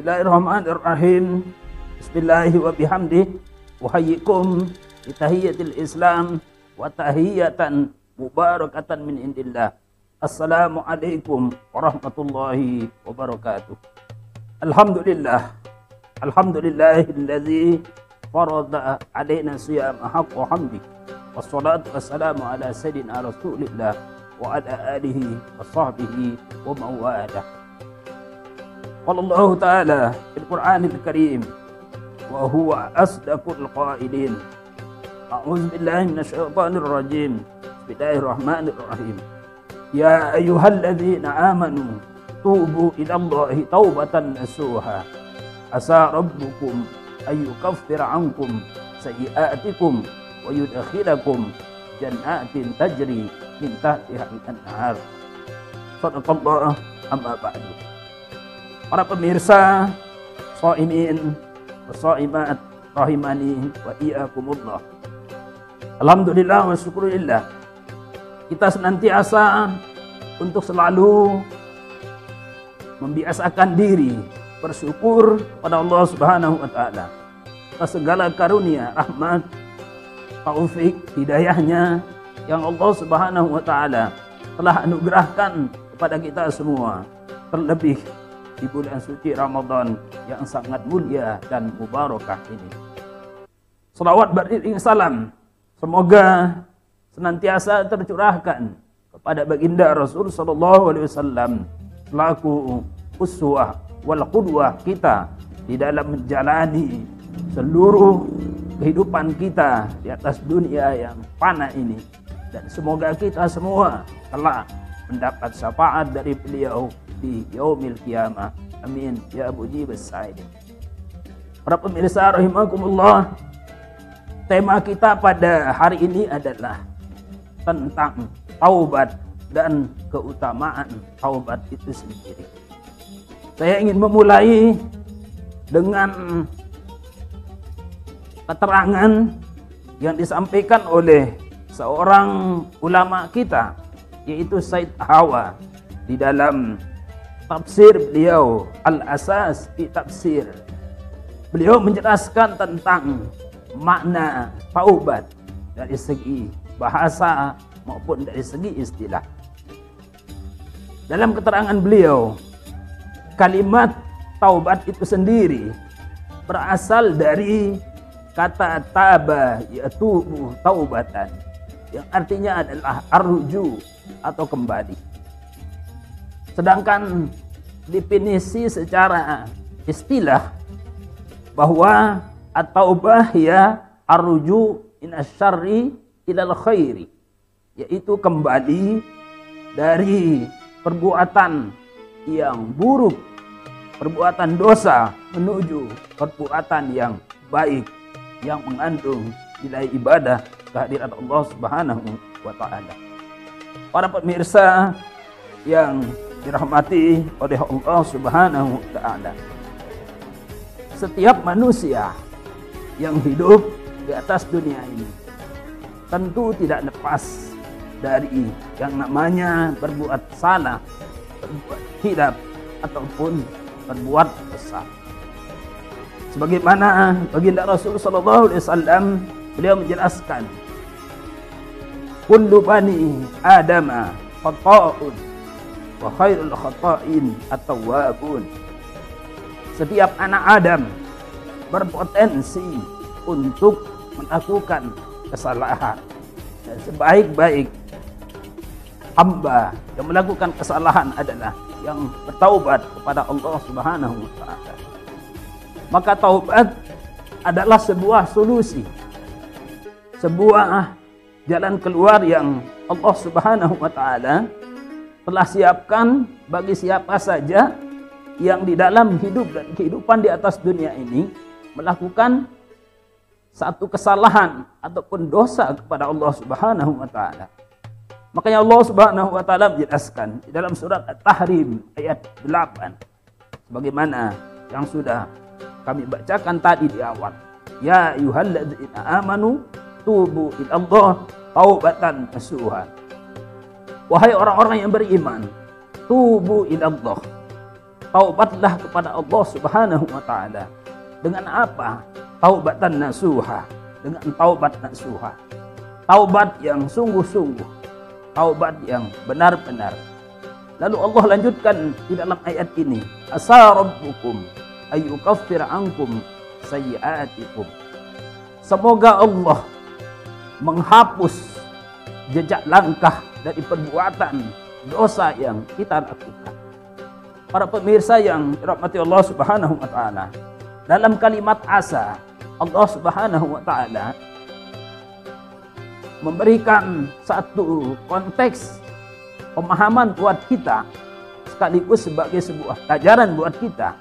Bismillahirrahmanirrahim. Bismillahi wa bihamdih. Uhayyikum bitahiyatil Islam wa tahiyatan mubarakatan min indillah. Assalamualaikum warahmatullahi wabarakatuh. Alhamdulillah. Alhamdulillahilladzi farada alaina siyama haqqa hamdi. Wassalatu wassalamu ala sayyidina Rasulillah wa ala alihi wa sahbihi wa mawalah. Qala Allah Ta'ala fil Qur'anil Karim wa huwa asdaqul qailin. A'udzu billahi minasyaitonir rajim. Bismillahirrahmanirrahim. Ya ayyuhalladzina amanu tubu ilallahi taubatan nasuha. Asa rabbukum ayyukaffira ankum sayyi'atikum wa yudkhilakum jannatin tajri min tahtiha al-anhar. Shadaqallah, amma ba'du. Para pemirsa, shaimin wa shaimat rahimani wa iyyakumullah. Alhamdulillah wa syukurillah. Kita senantiasa untuk selalu membiasakan diri bersyukur pada Allah Subhanahu wa taala atas segala karunia, rahmat, taufik, hidayahnya yang Allah Subhanahu wa taala telah anugerahkan kepada kita semua, terlebih di bulan suci Ramadan yang sangat mulia dan mubarakah ini. Salawat beriring salam semoga senantiasa tercurahkan kepada baginda Rasul sallallahu alaihi wasallam selaku uswah wal qudwah kita di dalam menjalani seluruh kehidupan kita di atas dunia yang fana ini, dan semoga kita semua telah mendapat syafaat dari beliau di yaumil qiyamah. Amin ya mujibas sa'ilin. Para pemirsa rahimakumullah, tema kita pada hari ini adalah tentang taubat dan keutamaan taubat itu sendiri. Saya ingin memulai dengan keterangan yang disampaikan oleh seorang ulama kita, yaitu Said Hawa, di dalam tafsir beliau Al-Asas fi Tafsir. Beliau menjelaskan tentang makna taubat dari segi bahasa maupun dari segi istilah. Dalam keterangan beliau, kalimat taubat itu sendiri berasal dari kata taba, yatubu taubatan, yang artinya adalah arju atau kembali. Sedangkan definisi secara istilah bahwa at-taubah ya arju minasyarri ilal khairi, yaitu kembali dari perbuatan yang buruk, perbuatan dosa menuju perbuatan yang baik yang mengandung nilai ibadah kehadirat Allah Subhanahu wa taala. Para pemirsa yang dirahmati oleh Allah Subhanahu wa taala, setiap manusia yang hidup di atas dunia ini tentu tidak lepas dari yang namanya berbuat salah, berbuat hilaf, ataupun berbuat dosa. Sebagaimana baginda Rasul sallallahu alaihi wasallam, beliau menjelaskan, kullu bani adama khata'un wa khairul khata'in at-tawwabun. Setiap anak Adam berpotensi untuk melakukan kesalahan, dan sebaik-baik hamba yang melakukan kesalahan adalah yang bertaubat kepada Allah Subhanahu wa taala. Maka taubat adalah sebuah solusi, sebuah jalan keluar yang Allah Subhanahu wa taala telah siapkan bagi siapa saja yang di dalam hidup dan kehidupan di atas dunia ini melakukan satu kesalahan ataupun dosa kepada Allah Subhanahu wa taala. Makanya Allah Subhanahu wa taala menjelaskan di dalam surat At-Tahrim ayat 8 sebagaimana yang sudah kami bacakan tadi di awal. Ya ayyuhalladzina amanu tubu ilallah taubatan nasuha. Wahai orang-orang yang beriman, tubu ilallah, taubatlah kepada Allah Subhanahu wa taala. Dengan apa? Taubatan nasuha, dengan taubat nasuha. Taubat yang sungguh-sungguh, taubat yang benar-benar. Lalu Allah lanjutkan di dalam ayat ini, asa rabbukum ayyukaffir ankum sayyi'atikum. Semoga Allah menghapus jejak langkah dari perbuatan dosa yang kita lakukan. Para pemirsa yang dirahmati Allah Subhanahu wa taala, dalam kalimat asa, Allah Subhanahu wa taala memberikan satu konteks pemahaman buat kita sekaligus sebagai sebuah pelajaran buat kita.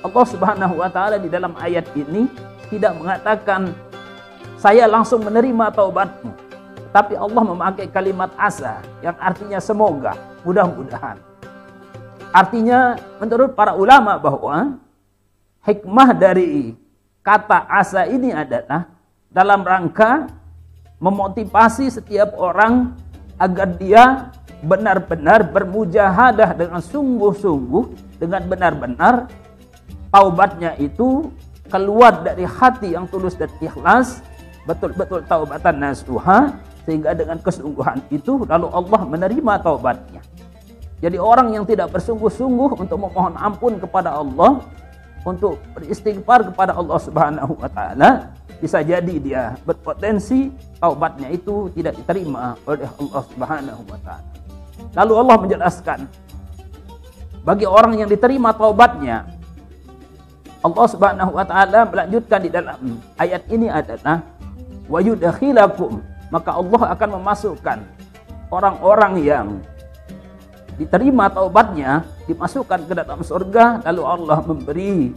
Allah Subhanahu wa taala di dalam ayat ini tidak mengatakan saya langsung menerima taubatmu, tapi Allah memakai kalimat asa yang artinya semoga, mudah-mudahan. Artinya menurut para ulama bahwa hikmah dari kata asa ini adalah dalam rangka memotivasi setiap orang agar dia benar-benar bermujahadah dengan sungguh-sungguh, dengan benar-benar taubatnya itu keluar dari hati yang tulus dan ikhlas, betul-betul taubatan nasuha, sehingga dengan kesungguhan itu lalu Allah menerima taubatnya. Jadi orang yang tidak bersungguh-sungguh untuk memohon ampun kepada Allah, untuk beristighfar kepada Allah Subhanahu wa taala, bisa jadi dia berpotensi taubatnya itu tidak diterima oleh Allah Subhanahu wa taala. Lalu Allah menjelaskan, bagi orang yang diterima taubatnya, Allah Subhanahu wa taala melanjutkan di dalam ayat ini adalah wa yudkhilakum, maka Allah akan memasukkan orang-orang yang diterima taubatnya, dimasukkan ke dalam surga, lalu Allah memberi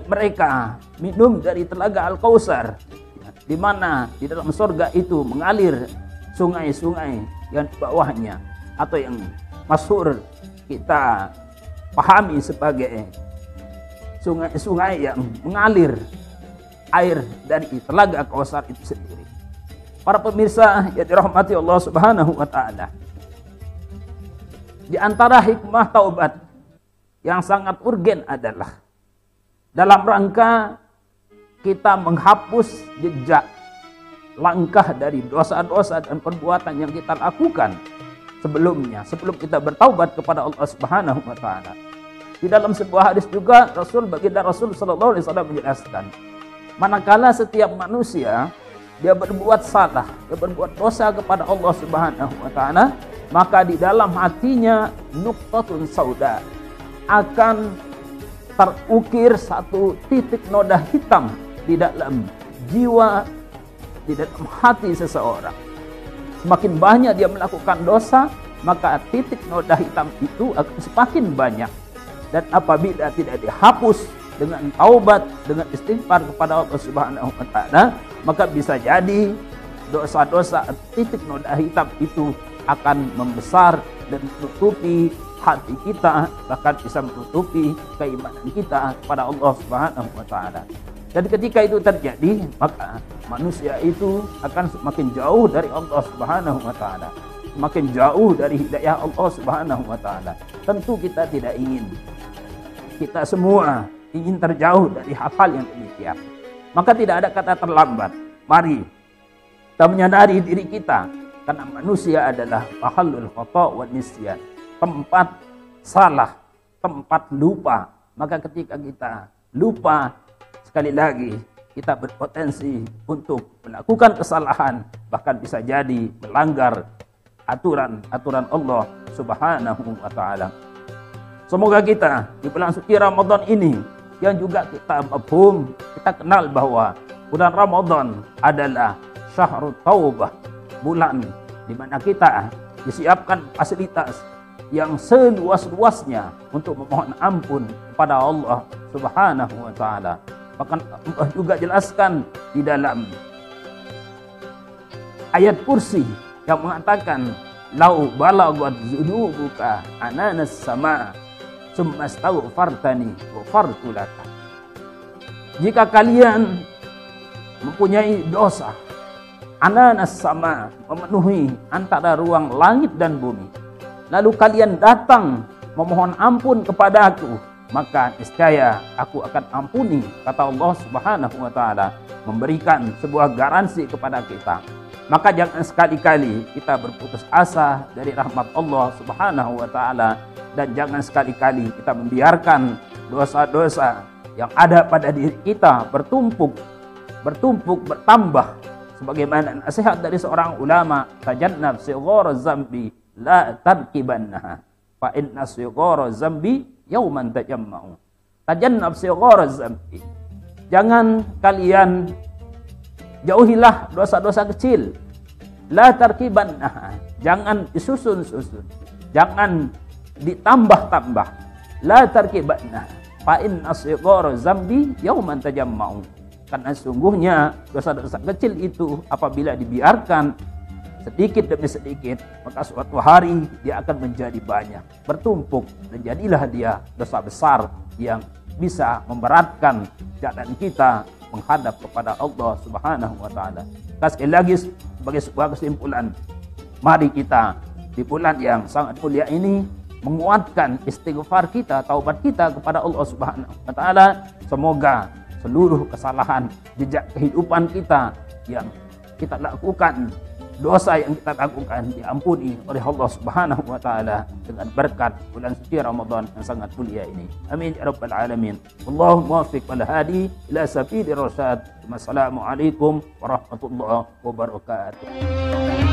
mereka minum dari telaga Al-Kautsar, di mana di dalam surga itu mengalir sungai-sungai yang di bawahnya, atau yang masyhur kita pahami sebagai sungai-sungai yang mengalir air dari telaga Kautsar itu sendiri. Para pemirsa yang dirahmati Allah Subhanahu wa taala, di antara hikmah taubat yang sangat urgen adalah dalam rangka kita menghapus jejak langkah dari dosa-dosa dan perbuatan yang kita lakukan sebelumnya, sebelum kita bertaubat kepada Allah Subhanahu wa taala. Di dalam sebuah hadis juga baginda Rasul sallallahu alaihi wasallam menjelaskan, manakala setiap manusia dia berbuat salah, dia berbuat dosa kepada Allah Subhanahu wa taala, maka di dalam hatinya nuqtatun sauda, akan terukir satu titik noda hitam di dalam jiwa, di dalam hati seseorang. Semakin banyak dia melakukan dosa, maka titik noda hitam itu akan semakin banyak. Dan apabila tidak dihapus dengan taubat, dengan istighfar kepada Allah Subhanahu wa taala, maka bisa jadi dosa-dosa titik noda hitam itu akan membesar dan menutupi hati kita, bahkan bisa menutupi keimanan kita kepada Allah Subhanahu wa taala. Dan ketika itu terjadi, maka manusia itu akan semakin jauh dari Allah Subhanahu wa taala, semakin jauh dari hidayah Allah Subhanahu wa taala. Tentu kita tidak ingin, kita semua ingin terjauh dari hal yang demikian. Maka tidak ada kata terlambat. Mari kita menyadari diri kita, karena manusia adalah mahallul khata' wan nisyan, tempat salah, tempat lupa. Maka ketika kita lupa, sekali lagi kita berpotensi untuk melakukan kesalahan, bahkan bisa jadi melanggar aturan-aturan Allah Subhanahu wa taala. Semoga kita di bulan suci Ramadan ini yang juga kita mafhum, kita kenal bahwa bulan Ramadan adalah syahrut taubah, bulan di mana kita disiapkan fasilitas yang seluas-luasnya untuk memohon ampun kepada Allah Subhanahu wa taala. Bahkan Allah juga jelaskan di dalam ayat kursi yang mengatakan lau balagat dzunubuka ananas sama summa astaghfartani ghafartu laka. Jika kalian mempunyai dosa ananas sama, memenuhi antara ruang langit dan bumi, lalu kalian datang memohon ampun kepadaku, maka niscaya aku akan ampuni, kata Allah Subhanahu wa taala, memberikan sebuah garansi kepada kita. Maka jangan sekali-kali kita berputus asa dari rahmat Allah Subhanahu wa taala, dan jangan sekali-kali kita membiarkan dosa-dosa yang ada pada diri kita bertumpuk, bertambah. Sebagaimana nasihat dari seorang ulama, tajannab sighara zambi la tarkibannaha fa inna sighara zambi yauman tajamma'u. Tajannab sighara zambi, jangan kalian jauhilah dosa-dosa kecil. La tarkibannaha, jangan disusun-susun, jangan ditambah-tambah. La tarkibannaha fa inna sighara zambi yauman tajamma'u. Karena sungguhnya dosa-dosa kecil itu apabila dibiarkan sedikit demi sedikit, maka suatu hari dia akan menjadi banyak, bertumpuk, dan jadilah dia dosa besar yang bisa memberatkan jalan kita menghadap kepada Allah Subhanahu wa taala. Sekali lagi sebagai sebuah kesimpulan, mari kita di bulan yang sangat mulia ini menguatkan istighfar kita, taubat kita kepada Allah Subhanahu wa taala. Semoga seluruh kesalahan jejak kehidupan kita yang kita lakukan, dosa yang kita lakukan, diampuni oleh Allah Subhanahu wa taala dengan berkat bulan suci Ramadan yang sangat mulia ini. Amin ya rabbal alamin. Wallahu muwaffiq wal hadi ila sabilir rasyad. Wassalamualaikum warahmatullahi wabarakatuh.